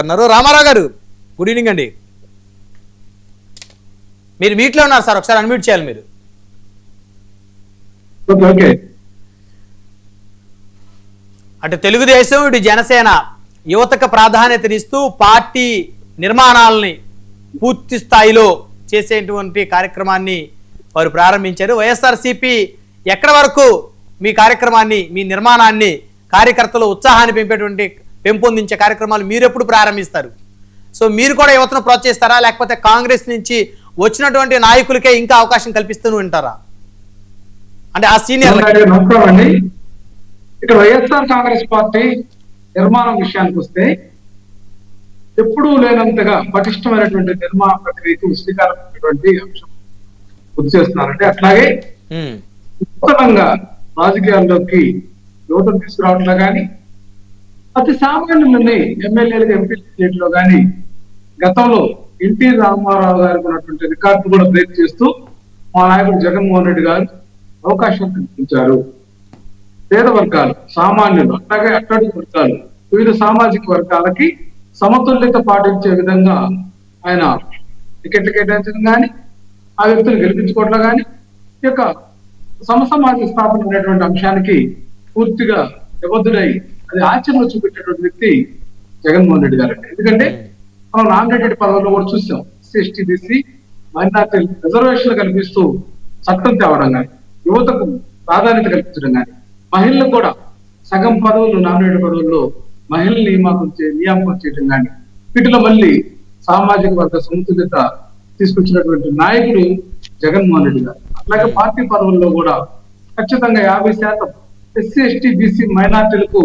అన్నారు. రామారావు గారు good evening అండి. మీరు మీట్లో ఉన్నారు సార్, ఒకసారి అన్మ్యూట్ చేయాలి మీరు. అటు తెలుగుదేశం ఇటు జనసేన యువతకు ప్రాధాన్యతనిస్తూ పార్టీ నిర్మాణాలని పూర్తి స్థాయిలో చేసేటువంటి కార్యక్రమాన్ని వారు ప్రారంభించారు. వైఎస్ఆర్సీపీ ఎక్కడి వరకు మీ కార్యక్రమాన్ని, మీ నిర్మాణాన్ని, కార్యకర్తలు ఉత్సాహాన్ని పెంపొందించే కార్యక్రమాలు మీరు ఎప్పుడు ప్రారంభిస్తారు? సో మీరు కూడా యువతను ప్రోత్సహిస్తారా, లేకపోతే కాంగ్రెస్ నుంచి వచ్చినటువంటి నాయకులకే ఇంకా అవకాశం కల్పిస్తూ ఉంటారా? అంటే ఆ సీనియర్ ఇక్కడ వైఎస్ఆర్ కాంగ్రెస్ పార్టీ నిర్మాణం విషయానికి వస్తే ఎప్పుడూ లేనంతగా పటిష్టమైనటువంటి నిర్మాణ ప్రక్రియకు శ్రీకారమైనటువంటి అంశం గుర్తు చేస్తున్నారంటే, అట్లాగే నూతనంగా రాజకీయాల్లోకి యువతను తీసుకురావడంలో కానీ, అతి సామాన్యులని ఎమ్మెల్యేలుగా ఎంపీ సీట్లో కానీ గతంలో ఎన్టీ రామారావు గారికి ఉన్నటువంటి రికార్డు కూడా బ్రేక్ చేస్తూ మా నాయకుడు జగన్మోహన్ రెడ్డి గారు అవకాశం కల్పించారు. పేద వర్గాలు, సామాన్యులు, అట్లాగే అట్టడుగు వర్గాలు, వివిధ సామాజిక వర్గాలకి సమతుల్యత పాటించే విధంగా ఆయన టికెట్లు కేటాయించడం కానీ, ఆ వ్యక్తులు గెలిపించుకోవడం కానీ, ఈ యొక్క సమసమాజ స్థాపన అనేటువంటి అంశానికి పూర్తిగా నిబద్ధుడై అది ఆచరణలో చూపెట్టేటువంటి వ్యక్తి జగన్మోహన్ రెడ్డి గారు. ఎందుకంటే మనం నామినేటెడ్ పదవుల్లో కూడా చూసాం, ఎస్సీ బీసీ మైనార్టీ రిజర్వేషన్లు కల్పిస్తూ చట్టం తేవడం కానీ, యువతకు ప్రాధాన్యత కల్పించడం కానీ, మహిళలకు కూడా సగం పదవులు నామినేటెడ్ పదవుల్లో మహిళలు నియామకం చేయడం కానీ, వీటిలో మళ్ళీ సామాజిక వర్గ సమతుల్యత తీసుకొచ్చినటువంటి నాయకుడు జగన్మోహన్ రెడ్డి గారు. అట్లాగే పార్టీ పదవుల్లో కూడా ఖచ్చితంగా 50% ఎస్సీ ఎస్టీ బీసీ మైనార్టీలకు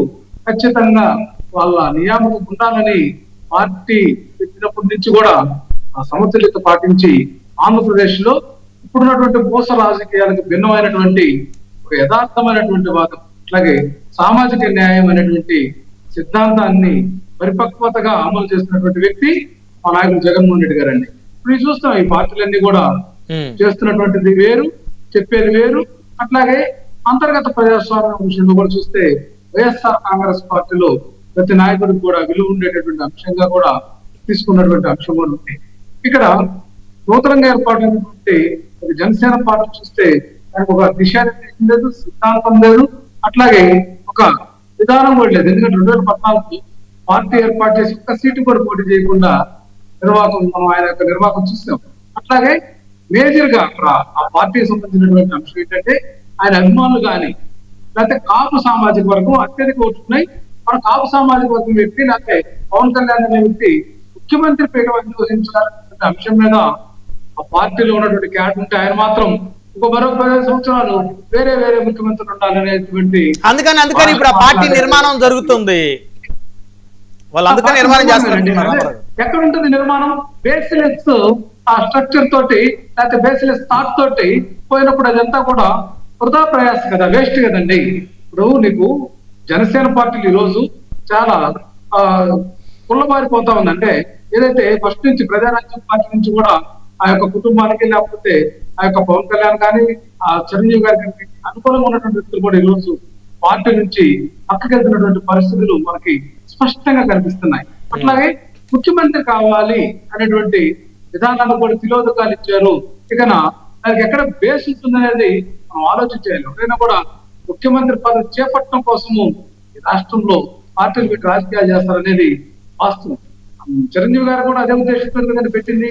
ఖచ్చితంగా వాళ్ళ నియామకం ఉండాలని పార్టీ పెట్టినప్పటి నుంచి కూడా ఆ సమతుల్యత పాటించి ఆంధ్రప్రదేశ్ లో ఇప్పుడున్నటువంటి మోస రాజకీయాలకు భిన్నమైనటువంటి ఒక యథార్థమైనటువంటి వాదం, అట్లాగే సామాజిక న్యాయం అనేటువంటి సిద్ధాంతాన్ని పరిపక్వతగా అమలు చేస్తున్నటువంటి వ్యక్తి మా నాయకుడు జగన్మోహన్ రెడ్డి గారు అండి. ఇప్పుడు చూస్తాం ఈ పార్టీలన్నీ కూడా చేస్తున్నటువంటిది వేరు, చెప్పేది వేరు. అట్లాగే అంతర్గత ప్రజాస్వామ్యం విషయంలో కూడా చూస్తే వైఎస్ఆర్ కాంగ్రెస్ పార్టీలో ప్రతి నాయకుడికి కూడా విలువ ఉండేటటువంటి అంశంగా కూడా తీసుకున్నటువంటి అంశం కూడా ఉంది. ఇక్కడ నూతనంగా ఏర్పాటైనటువంటి జనసేన పార్టీ చూస్తే దానికి ఒక దిశానిర్దేశం లేదు, సిద్ధాంతం లేదు, అట్లాగే ఒక విధానం కూడా లేదు. ఎందుకంటే 2014 పార్టీ ఏర్పాటు చేసి ఒక్క సీటు కూడా పోటీ చేయకుండా మనం ఆయన యొక్క నిర్వాహకం చూసాం. అట్లాగే మేజర్ గా అక్కడ ఆ పార్టీకి సంబంధించినటువంటి అంశం ఏంటంటే ఆయన అభిమానులు కానీ, లేకపోతే కాపు సామాజిక వర్గం అత్యధిక ఓట్లున్నాయి. మన కాపు సామాజిక వర్గం వ్యక్తి, లేకపోతే పవన్ కళ్యాణ్ అనే వ్యక్తి ముఖ్యమంత్రి పీఠం అధిరోహించాలనే అంశం మీద ఆ పార్టీలో ఉన్నటువంటి క్యాడర్ ఉంటే ఆయన మాత్రం ఇంకో మరో 10 సంవత్సరాలు వేరే వేరే ముఖ్యమంత్రులు ఉండాలనేటువంటి అందుకని ఇప్పుడు ఆ పార్టీ నిర్మాణం జరుగుతుంది. వాళ్ళు అందుకని నిర్మాణం చేస్తున్నారు. ఎక్కడ ఉంటుంది నిర్మాణం? బేస్లెస్ ఆ స్ట్రక్చర్ తోటి, లేకపోతే బేస్లెస్ థాట్ తోటి పోయినప్పుడు అదంతా కూడా వృధా ప్రయాస కదా, వేస్ట్ కదండి. ఇప్పుడు నీకు జనసేన పార్టీలు ఈ రోజు చాలా కుళ్ళబారిపోతా ఉందంటే, ఏదైతే ఫస్ట్ నుంచి ప్రజారాజ్యం పార్టీ నుంచి కూడా ఆ యొక్క కుటుంబానికి, లేకపోతే ఆ యొక్క పవన్ కళ్యాణ్ కానీ, ఆ చిరంజీవి గారి కానీ అనుకూలంగా ఉన్నటువంటి వ్యక్తులు కూడా ఈ రోజు పార్టీ నుంచి పక్కకెళ్తున్నటువంటి పరిస్థితులు మనకి స్పష్టంగా కనిపిస్తున్నాయి. అట్లాగే ముఖ్యమంత్రి కావాలి అనేటువంటి విధానాలు కూడా తిలోదకాలు ఇచ్చారు. ఇక దానికి ఎక్కడ బేస్ ఉంటుందనేది మనం ఆలోచించాలి. ఎవరైనా కూడా ముఖ్యమంత్రి పదవి చేపట్టడం కోసము ఈ రాష్ట్రంలో పార్టీలు పెట్టి రాజకీయాలు చేస్తారనేది వాస్తవం. చిరంజీవి గారు కూడా అదే ఉద్దేశంతో పెట్టింది,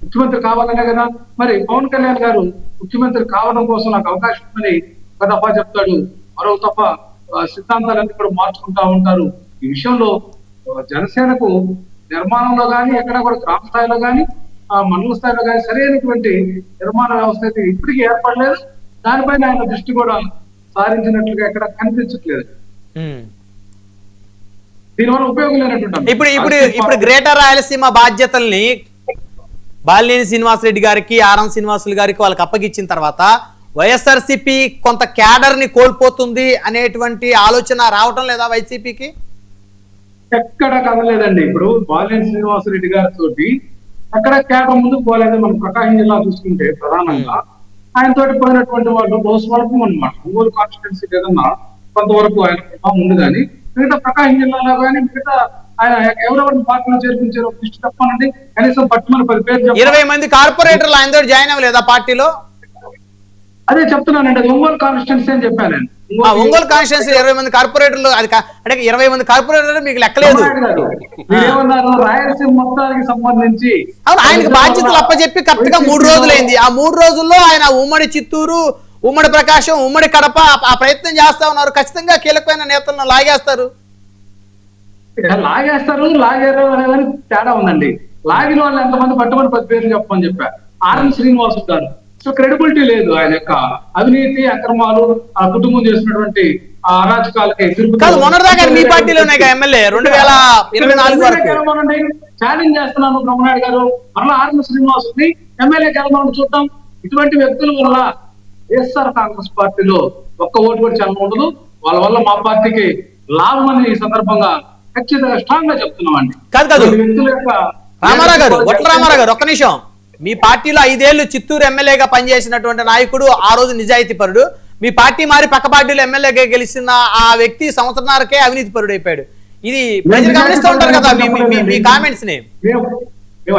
ముఖ్యమంత్రి కావాలనే కదా. మరి పవన్ కళ్యాణ్ గారు ముఖ్యమంత్రి కావడం కోసం నాకు అవకాశం ఉందని ఒక దఫా చెప్తాడు, మరో తప్ప సిద్ధాంతాలన్నీ కూడా మార్చుకుంటా ఉంటారు. ఈ విషయంలో జనసేనకు నిర్మాణంలో కానీ, ఎక్కడ కూడా గ్రామ స్థాయిలో కానీ, ఆ మండల స్థాయిలో కానీ సరైనటువంటి నిర్మాణ వ్యవస్థ అయితే ఇప్పటికీ ఏర్పడలేదు. దానిపైన ఆయన దృష్టి కూడా సారించినట్లుగా ఎక్కడ కనిపించట్లేదు. దీనివల్ల ఉపయోగం లేనటువంటి ఇప్పుడు గ్రేటర్ రాయలసీమ బాధ్యతల్ని బాలినేని శ్రీనివాసరెడ్డి గారికి, ఆర్ఎం శ్రీనివాసులు గారికి వాళ్ళకి అప్పగించిన తర్వాత వైఎస్ఆర్సీపీ కొంత క్యాడర్ ని కోల్పోతుంది అనేటువంటి ఆలోచన రావటం లేదా వైసీపీకి? ఎక్కడ కదలేదండి. ఇప్పుడు బాలినేని శ్రీనివాసరెడ్డి గారితో ఎక్కడ క్యాడర్ ముందుకు పోలేదు. మనం ప్రకాశం జిల్లా చూసుకుంటే ప్రధానంగా ఆయనతో పోయినటువంటి వాళ్ళు బహుస్వల్పం అనమాట. ఒంగోలు కాన్స్టిట్యున్సీ ఏదన్నా కొంతవరకు ఆయన ఉంది, కానీ మిగతా ప్రకాశం జిల్లాలో కానీ, మిగతా ఆయన ఎవరెవరిని పార్టీలో చేర్పించారో లిస్ట్ చెప్పానండి, కనీసం పట్టుమని 10 పేర్లు చెప్పండి. 20 మంది కార్పొరేటర్లు ఆయనతో జాయిన్ అవ్వలేదా పార్టీలో? అదే చెప్తున్నానండి, అది ఒంగోలు కాన్స్టిట్యున్సీ అని చెప్పాను నేను. ఒంగోలు కాన్స్టిట్యున్సీ 20 మంది కార్పొరేటర్లు, అది అంటే 20 మంది కార్పొరేటర్లు మీకు లెక్కలేదు. మీరేమన్నారు, రాయలసీమ మొత్తానికి సంబంధించి అవును, ఆయనకు బాధ్యతలు అప్పచెప్పి కరెక్ట్ గా 3 రోజులైంది. ఆ 3 రోజుల్లో ఆయన ఉమ్మడి చిత్తూరు, ఉమ్మడి ప్రకాశం, ఉమ్మడి కడప ఆ ప్రయత్నం చేస్తా ఉన్నారు. ఖచ్చితంగా కీలకమైన నేతలను లాగేస్తారు. లాగారు అనేది తేడా ఉందండి. లాగిన వాళ్ళు ఎంతమంది పట్టుమని 10 పేర్లు చెప్పమని చెప్పారు. ఆర్ఎన్ శ్రీనివాస్ గారు సో క్రెడిబిలిటీ లేదు, ఆయన యొక్క అవినీతి అక్రమాలు, ఆ కుటుంబం చేసినటువంటి ఆ అరాచకాలకి కాదు. మొన్నటిదాకా మీ పార్టీలోనే ఎమ్మెల్యే 2024 వరకు ఛాలెంజ్ చేస్తున్నాను బ్రహ్మనాయుడు గారు, మరలా ఆర్ఎన్ శ్రీనివాస్ ని ఎమ్మెల్యే గెలవమని చూద్దాం. ఇటువంటి వ్యక్తుల వల్ల వైఎస్ఆర్ కాంగ్రెస్ పార్టీలో ఒక్క ఓటు కూడా చాలా ఉండదు. వాళ్ళ వల్ల మా పార్టీకి లాభం అని ఈ సందర్భంగా ఖచ్చితంగా స్ట్రాంగ్ గా చెప్తున్నామండి. కాదు వ్యక్తుల యొక్క రామారావు గారు, బొట్ల రామారావు గారు, ఒక్క నిమిషం. మీ పార్టీలో 5 ఏళ్లు చిత్తూరు ఎమ్మెల్యేగా పనిచేసినటువంటి నాయకుడు, ఆ రోజు నిజాయితీ పరుడు. మీ పార్టీ మారి పక్క పార్టీలో ఎమ్మెల్యేగా గెలిచిన ఆ వ్యక్తి సంవత్సరాలకే అవినీతి పరుడు అయిపోయాడు. ఇది ప్రజలు గమనిస్తూ ఉంటారు కదా మీ కామెంట్స్ ని. మేము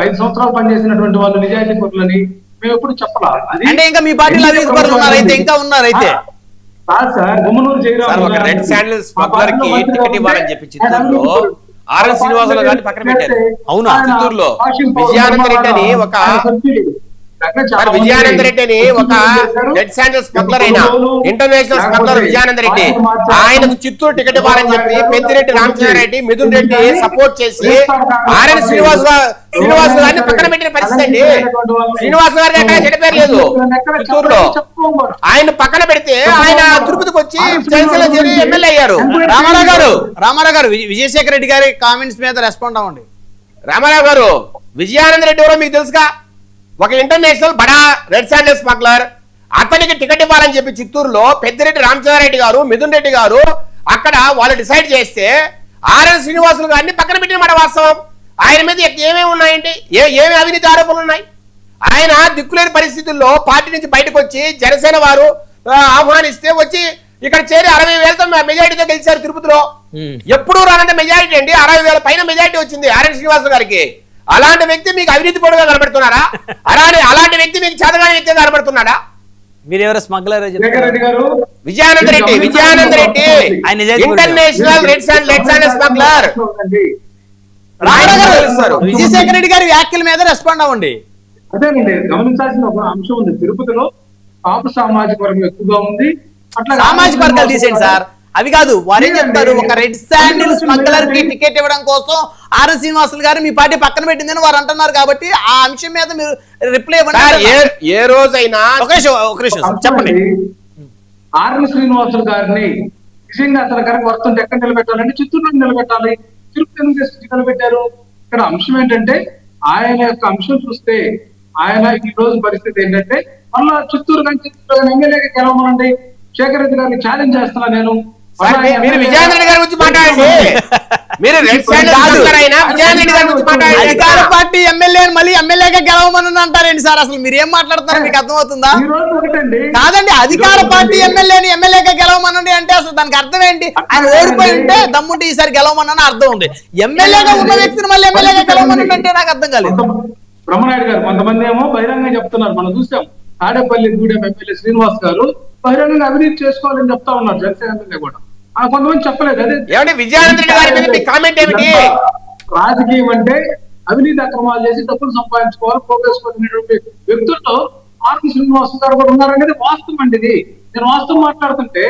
5 సంవత్సరాలు పనిచేసినటువంటి వాళ్ళు నిజాయితీ పరులని మేము ఎప్పుడు చెప్పాలా? అంటే ఇంకా మీ పార్టీలో అవినీతి పరులు ఉన్నారు అయితే, ఇంకా ఉన్నారు అయితే. ఒక రెడ్ శాండిల్ స్మగ్లర్ కి టికెట్ ఇవ్వాలని చెప్పి చిత్తూరులో ఆర్ఎన్ శ్రీనివాసరావు గారిని పక్కన పెట్టారు. అవునా? చిత్తూరులో విజయానంద రెడ్డి అని ఒక రెడ్ శాండిల్ స్మగ్లర్ అయినా ఇంటర్నేషనల్ స్మగ్లర్ విజయానంద రెడ్డి, ఆయనకు చిత్తూరు టికెట్ ఇవ్వాలని చెప్పి పెద్దిరెడ్డి రామచంద్రారెడ్డి, మిథున్ రెడ్డి సపోర్ట్ చేసి ఆర్ఎన్ శ్రీనివాస్ గారిని పక్కన పెట్టిన పరిస్థితి అండి. శ్రీనివాస్ గారికి ఎక్కడ చెడిపేరు లేదు చిత్తూరులో. ఆయన పక్కన పెడితే ఆయన తిరుపతికి వచ్చి జనసేన చేరి ఎమ్మెల్యే అయ్యారు. రామారావు గారు విజయశేఖర రెడ్డి గారి కామెంట్స్ మీద రెస్పాండ్ అవ్వండి. రామారావు గారు, విజయానంద రెడ్డి ఎవరో మీకు తెలుసుగా, ఒక ఇంటర్నేషనల్ బడా రెడ్ శాండిల్ స్మగ్లర్. అతనికి టికెట్ ఇవ్వాలని చెప్పి చిత్తూరులో పెద్దిరెడ్డి రామచంద్రారెడ్డి గారు, మిథున్ రెడ్డి గారు అక్కడ వాళ్ళు డిసైడ్ చేస్తే ఆర్ఎన్ శ్రీనివాసులు గారిని పక్కన పెట్టిన మాట వాస్తవం. ఆయన మీద ఏమేమి ఉన్నాయండి, ఏమి అవినీతి ఆరోపణలు ఉన్నాయి? ఆయన దిక్కులేని పరిస్థితుల్లో పార్టీ నుంచి బయటకు వచ్చి జనసేన వారు ఆహ్వానిస్తే వచ్చి ఇక్కడ చేరి 60,000తో మెజారిటీతో గెలిచారు తిరుపతిలో. ఎప్పుడూ రానంటే మెజారిటీ అండి, 60,000 పైన మెజారిటీ వచ్చింది ఆర్ఎన్ శ్రీనివాసులు గారికి. అలాంటి వ్యక్తి మీకు అవినీతి పరుడుగా కనబడుతున్నారా? అలాంటి వ్యక్తి మీకు చేతగాని వ్యక్తిగా కనబడుతున్నాడా? మీరెవరు smuggler? Vijayananda Reddy international red sandal smuggler. Vijayasekhara Reddy గారి వ్యాఖ్యల మీద రెస్పాండ్ అవ్వండి. అదేనండి, గమనించాల్సిన ఒక అంశం ఉంది. తిరుపతిలో కాపు సామాజిక వర్గం ఎక్కువగా ఉంది. అట్లా సామాజిక వర్గాలు తీసేయండి సార్, అవి కాదు. వారు ఏం చెప్తారు, ఒక రెడ్ శాండిల్ స్మగ్లర్ కి టికెట్ ఇవ్వడం కోసం ఆర్ఎన్ శ్రీనివాసులు గారు మీ పార్టీ పక్కన పెట్టిందని వారు అంటున్నారు. కాబట్టి ఆ అంశం మీద మీరు రిప్లై ఇవ్వండి. ఏ రోజైనా ఒక నిమిషం చెప్పండి. ఆర్ఎన్ శ్రీనివాసులు గారిని నిజంగా అతని కనుక వస్తుంటే ఎక్కడ నిలబెట్టాలంటే చిత్తూరులో నిలబెట్టాలి. తిరుపతి నిలబెట్టారు. ఇక్కడ అంశం ఏంటంటే, ఆయన యొక్క అంశం చూస్తే ఆయన ఈ రోజు పరిస్థితి ఏంటంటే, మళ్ళా చిత్తూరు ఎమ్మెల్యేగా గెలవమనండి, శేఖర్ రెడ్డి గారిని ఛాలెంజ్ చేస్తున్నా నేను. మీరు విజయానంద రెడ్డి గారి గురించి మాట్లాడండి. మీరు రెడ్ శాండిల్ స్మగ్లర్ అయినా విజయానంద రెడ్డి గారి గురించి మాట్లాడండి. అధికార పార్టీ ఎమ్మెల్యే మళ్ళీ ఎమ్మెల్యేగా గెలవమని అంటారేంటి సార్? అసలు మీరు ఏం మాట్లాడుతున్నారు, మీకు అర్థమవుతుందా? కాదండి, అధికార పార్టీ ఎమ్మెల్యేని ఎమ్మెల్యేగా గెలవమనండి అంటే అసలు దానికి అర్థం ఏంటి? ఆయన ఓడిపోయి ఉంటే దమ్ముంటే ఈసారి గెలవమని అర్థం ఉంది. ఎమ్మెల్యేగా ఉన్న వ్యక్తిని మళ్ళీ ఎమ్మెల్యేగా గెలవమనండి అంటే నాకు అర్థం కాలేదు. బ్రహ్మనాయుడు గారు కొంతమంది ఏమో బహిరంగంగా చెప్తున్నారు, మనం చూసాం. తాడేపల్లి గూడెం ఎమ్మెల్యే శ్రీనివాస్ గారు బహిరంగంగా అవినీతి చేసుకోవాలని చెప్తా ఉన్నారు జనసేన కూడా. కొంతమంది చెప్పలేదు. అదే విజయానంద రెడ్డి గారి మీద మీ కామెంట్ ఏమిటి? రాజకీయం అంటే అవినీతి అక్రమాలు చేసి డబ్బులు సంపాదించుకోవాలి, పోగేసుకోవాలనేటువంటి వ్యక్తుల్లో ఆర్ఎన్ శ్రీనివాస్ గారు కూడా ఉన్నారనేది వాస్తవం అండి. ఇది నేను వాస్తవం మాట్లాడుతుంటే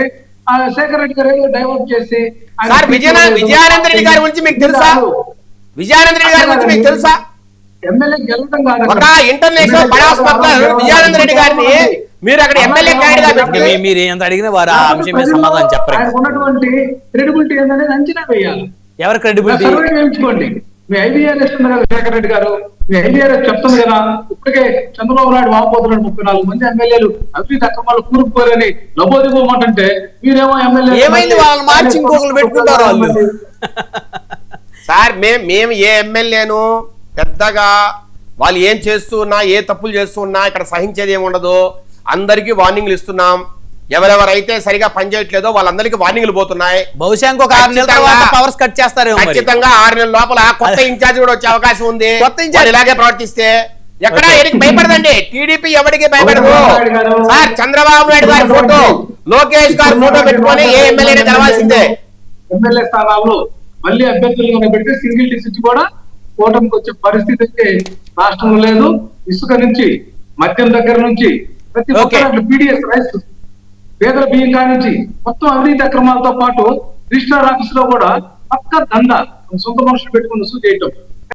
శేఖర్ రెడ్డి గారు ఏదో డైవర్ట్ చేసి విజయానంద రెడ్డి గారి గురించి మీకు తెలుసా? విజయానంద రెడ్డి గారి గురించి మీకు తెలుసా? ఎమ్మెల్యే గెలవడం కాదు, ఒక ఇంటర్నేషనల్ బడా స్మగ్లర్ విజయానంద రెడ్డి గారిని మీరు అక్కడ ఎమ్మెల్యే క్యాండిడేట్ గా పెట్టి మీరు ఎంత అడిగినా వారు ఆ అంశం మీద సమాధానం చెప్పరు. ఉన్నటువంటి క్రెడిబిలిటీ ఏంటనేది అంచనా వేయాలి. ఎవరు క్రెడిబిలిటీ వేయించుకోండి. మీ ఐబీఆర్ఎస్ ఉంది కదా శేఖర్ రెడ్డి గారు, మీ ఐబీఆర్ఎస్ చెప్తుంది కదా, ఇప్పటికే చంద్రబాబు నాయుడు వాపోతున్నాడు 34 మంది ఎమ్మెల్యేలు అవినీతి అక్రమాలు కూరుకుపోరని నమోదిపోమంటుంటే మీరేమో ఎమ్మెల్యే ఏమైంది వాళ్ళని మార్చి ఇంకొకరు పెట్టుకుంటారు వాళ్ళు. సార్ మేము ఏ ఎమ్మెల్యేను పెద్దగా వాళ్ళు ఏం చేస్తున్నా, ఏ తప్పులు చేస్తున్నా ఇక్కడ సహించేది ఏమి ఉండదు. అందరికీ వార్నింగ్లు ఇస్తున్నాం. ఎవరెవరైతే సరిగా పనిచేయట్లేదో వాళ్ళందరికీ వార్నింగ్లు పోతున్నాయి. బహుశా ఇంకొక 6 నెలల తర్వాత పవర్స్ కట్ చేస్తారేమో మరి. ఖచ్చితంగా 6 నెలల లోపల కొత్త ఇన్ఛార్జ్ కూడా వచ్చే అవకాశం ఉంది. కొత్త ఇన్ఛార్జ్ ఇలాగే ప్రవర్తిస్తే ఎక్కడ ఎవరికి భయపడదండి. టీడీపీ ఎవరికి భయపడదు సార్. చంద్రబాబు నాయుడు గారి ఫోటో, లోకేష్ గారి ఫోటో పెట్టుకొని ఏ ఎమ్మెల్యేని తెలవాల్సిందే. ఎమ్మెల్యే స్థానాల్లో మళ్ళీ అభ్యర్థులుగా పెడితే సింగిల్ డిజిట్ కూడా కూటమికి వచ్చే పరిస్థితి అయితే రాష్ట్రంలో లేదు. ఇసుక నుంచి, మద్యం దగ్గర నుంచి, ప్రతి ఒక్కరు పీడిఎస్ రైస్, పేదల బియ్యం కాడి నుంచి మొత్తం అవినీతి అక్రమాలతో పాటు రిజిస్టర్ ఆఫీస్ లో కూడా పక్క దందా సొంత మనుషులు పెట్టుకుని వసూలు చేయటం.